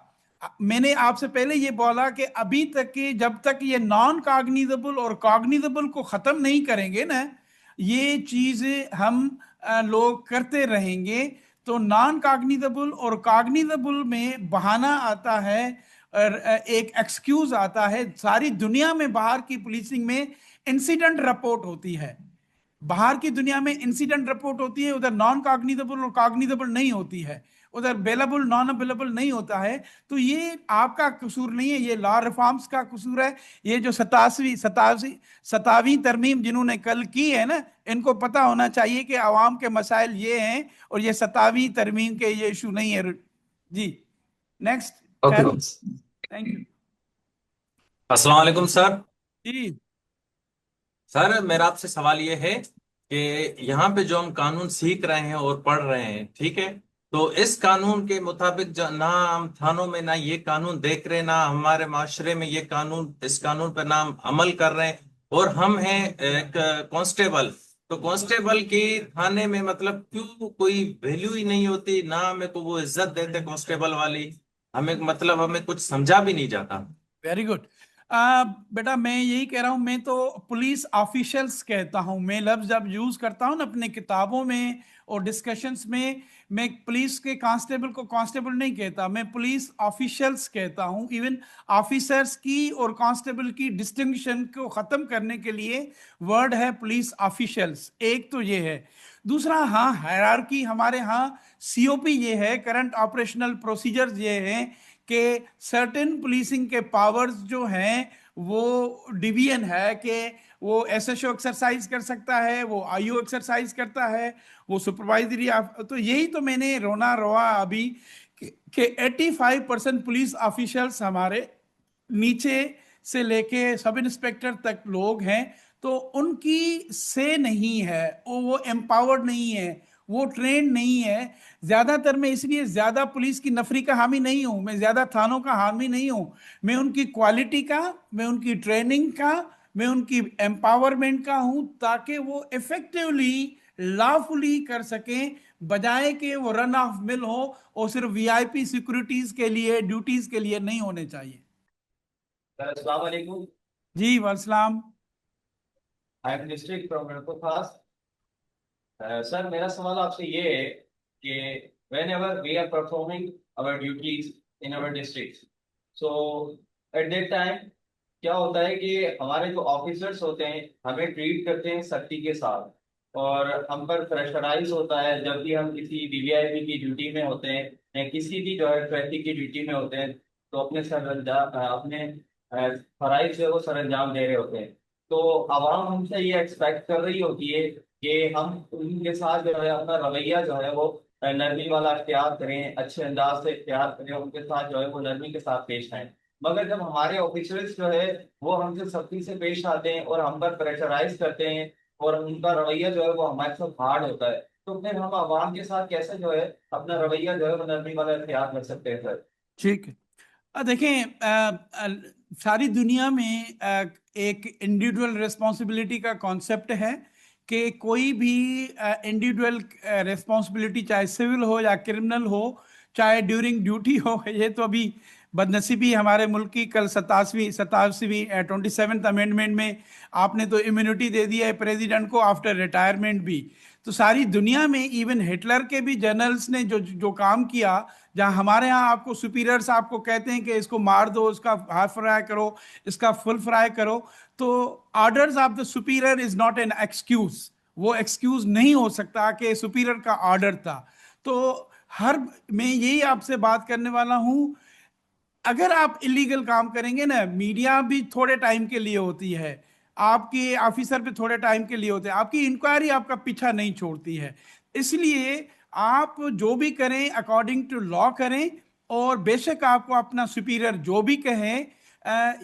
मैंने आपसे पहले ये बोला कि अभी तक के जब तक ये नॉन कॉग्निजेबल और कॉग्निजेबल को खत्म नहीं करेंगे ना, ये चीज हम लोग करते रहेंगे, तो नॉन कॉग्निजेबल और कॉग्निजेबल में बहाना आता है, और एक एक्सक्यूज आता है। सारी दुनिया में बाहर की पुलिसिंग में इंसिडेंट रिपोर्ट होती है, बाहर की दुनिया में इंसिडेंट रिपोर्ट होती है, उधर नॉन कॉग्निजेबल और कॉग्निजेबल नहीं होती है, उधर बेलेबल नॉन अवेलेबल नहीं होता है। तो ये आपका कसूर नहीं है, ये लॉ रिफॉर्म्स का कसूर है। ये जो 27वीं तरमीम जिन्होंने कल की है ना, इनको पता होना चाहिए कि आवाम के मसाइल ये हैं, और ये 27वीं तरमीम के ये इशू नहीं है। जी, नेक्स्ट। ओके। खैर, थैंक यू। अस्सलाम वालेकुम सर। जी। सर, मेरा आपसे सवाल ये है कि यहाँ पे जो हम कानून सीख रहे हैं और पढ़ रहे हैं, ठीक है, तो इस कानून के मुताबिक ना हम थानों में ना ये कानून देख रहे, ना हमारे माशरे में ये कानून, इस कानून पर ना हम अमल कर रहे हैं, और हम हैं एक कांस्टेबल। तो कांस्टेबल की थाने में मतलब क्यों कोई वैल्यू ही नहीं होती, ना हमें को वो इज्जत देते कांस्टेबल वाली, हमें मतलब हमें कुछ समझा भी नहीं जाता। Very good. बेटा, मैं यही कह रहा हूं, मैं तो पुलिस ऑफिशियल्स कहता हूं। मैं लफ्ज जब यूज करता हूं ना अपने किताबों में और डिस्कशंस में, मैं पुलिस के कांस्टेबल को कांस्टेबल नहीं कहता, मैं पुलिस ऑफिशियल्स कहता हूं। इवन ऑफिसर्स की और कांस्टेबल की डिस्टिंक्शन को खत्म करने के लिए वर्ड है पुलिस ऑफिशियल्स। एक तो ये है। दूसरा, हाँ, हायरार्की हमारे यहाँ सीओपी ये है, करंट ऑपरेशनल प्रोसीजर्स ये हैं कि सर्टेन पुलिसिंग के पावर्स जो हैं वो डिवीजन है, कि वो एसएचओ एक्सरसाइज कर सकता है, वो आईओ एक्सरसाइज करता है, वो सुपरवाइजरी। तो यही तो मैंने रोना रोआ अभी कि 85% पुलिस ऑफिशियल्स हमारे नीचे से लेके सब इंस्पेक्टर तक लोग हैं, तो उनकी से नहीं है, वो एम्पावर्ड नहीं है, वो ट्रेन नहीं है। ज्यादातर मैं इसलिए ज्यादा पुलिस की नफरी का हामी नहीं हूं, मैं ज्यादा थानों का हामी नहीं हूं। मैं उनकी क्वालिटी का, मैं उनकी ट्रेनिंग का, मैं उनकी एम्पावरमेंट का हूं, ताकि वो इफेक्टिवली लॉफुली कर सकें, बजाय कि वो रन ऑफ मिल हो और सिर्फ वीआईपी सिक्योरिटीज के लिए, ड्यूटीज के लिए नहीं होने चाहिए। सर, अस्सलाम वालेकुम। जी, वसलाम। आई एम डिस्ट्रिक्ट फ्रॉम खास। सर, मेरा सवाल आपसे ये है कि whenever we are performing our duties in our district, so at that time क्या होता है कि हमारे जो ऑफिसर्स होते हैं हमें ट्रीट करते हैं सख्ती के साथ, और हम पर प्रेशराइज होता है जब भी हम किसी वीवीआईपी की ड्यूटी में होते हैं या किसी भी जो है ट्रैफिक की ड्यूटी में होते हैं, तो अपने फराइज जो है वो सर अंजाम दे रहे होते हैं। तो आवाम हमसे ये एक्सपेक्ट कर रही होती है कि हम उनके साथ जो है अपना रवैया जो है वो नरमी वाला इख्तियार करें, अच्छे अंदाज से इख्तियार करें, उनके साथ जो है वो नरमी के साथ पेश आए। मगर जब हमारे ऑफिसर्स जो है वो हमसे सख्ती से पेश आते हैं और हम पर प्रेशराइज करते हैं और उनका रवैया जो है वो हमारे साथ हार्ड होता है, तो फिर हम आवाम के साथ कैसे जो है अपना रवैया जो है वो नरमी वाला इख्तियार कर सकते हैं सर? ठीक है। देखें, सारी दुनिया में एक इंडिविजुअल रिस्पॉन्सिबिलिटी का कॉन्सेप्ट है कि कोई भी इंडिविजुअल रिस्पॉन्सिबिलिटी, चाहे सिविल हो या क्रिमिनल हो, चाहे ड्यूरिंग ड्यूटी हो। ये तो अभी बदनसीबी हमारे मुल्क की, कल 27वीं 27th अमेंडमेंट में आपने तो इम्यूनिटी दे दिया है प्रेसिडेंट को आफ्टर रिटायरमेंट भी। तो सारी दुनिया में इवन हिटलर के भी जनरल्स ने जो जो काम किया, जहां हमारे यहाँ आपको सुपीरियर्स आपको कहते हैं कि इसको मार दो, इसका हाफ फ्राई करो, इसका फुल फ्राई करो, तो orders of the superior is not an excuse. वो एक्सक्यूज नहीं हो सकता कि सुपीरियर का ऑर्डर था। तो हर मैं यही आपसे बात करने वाला हूं, अगर आप इलीगल काम करेंगे ना, मीडिया भी थोड़े टाइम के लिए होती है, आपके ऑफिसर भी थोड़े टाइम के लिए होते हैं, आपकी इंक्वायरी आपका पीछा नहीं छोड़ती है। इसलिए आप जो भी करें अकॉर्डिंग टू लॉ करें, और बेशक आपको अपना सुपीरियर जो भी कहें,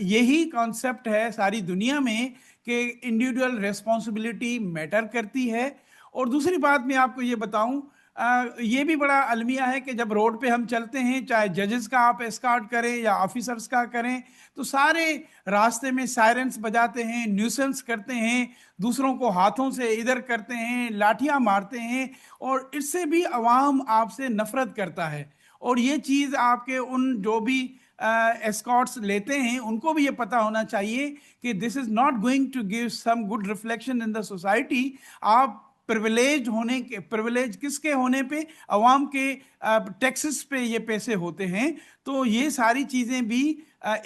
यही कॉन्सेप्ट है सारी दुनिया में कि इंडिविजुअल रिस्पॉन्सिबिलिटी मैटर करती है। और दूसरी बात मैं आपको ये बताऊं, ये भी बड़ा अलमिया है कि जब रोड पे हम चलते हैं, चाहे जजेस का आप एस्कॉर्ट करें या ऑफिसर्स का करें, तो सारे रास्ते में सायरन्स बजाते हैं, न्यूसेंस करते हैं, दूसरों को हाथों से इधर करते हैं, लाठियां मारते हैं, और इससे भी अवाम आपसे नफरत करता है। और ये चीज़ आपके उन जो भी एस्कॉर्ट्स लेते हैं उनको भी ये पता होना चाहिए कि this is not going to give some good reflection in the society. आप प्रिविलेज होने के, प्रिविलेज किसके होने पे, अवाम के टैक्सेस पे ये पैसे होते हैं। तो ये सारी चीज़ें भी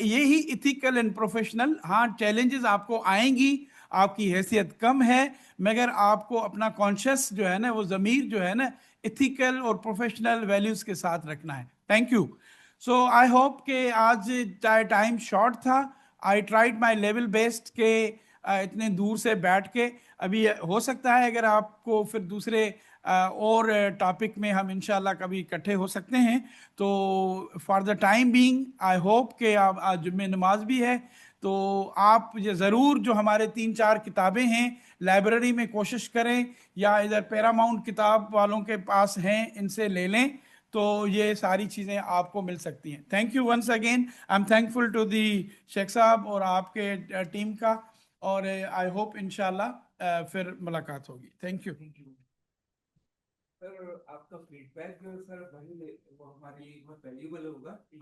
यही इथिकल एंड प्रोफेशनल, हाँ चैलेंजेस आपको आएंगी, आपकी हैसियत कम है, मगर आपको अपना कॉन्शियस जो है ना, वो ज़मीर जो है ना, इथिकल और प्रोफेशनल वैल्यूज़ के साथ रखना है। Thank U. So I hope कि आज चाहे टाइम शॉर्ट था, I tried my level best के इतने दूर से बैठ के, अभी हो सकता है अगर आपको फिर दूसरे और टॉपिक में हम इंशाल्लाह कभी इकट्ठे हो सकते हैं। तो for the time being I hope कि आप, आज जुम्मे नमाज भी है, तो आप ये ज़रूर जो हमारे 3-4 किताबें हैं लाइब्रेरी में कोशिश करें, या इधर पैरामाउंट किताब वालों के पास हैं इनसे ले लें, तो ये सारी चीज़ें आपको मिल सकती हैं। Thank you once again, I am thankful to the Sheikh साहब और आपके टीम का, और आई होप इंशाल्लाह फिर मुलाकात होगी। Thank U. सर आपका फीडबैक जो है सर वो हमारे लिए बहुत वैल्यूबल होगा।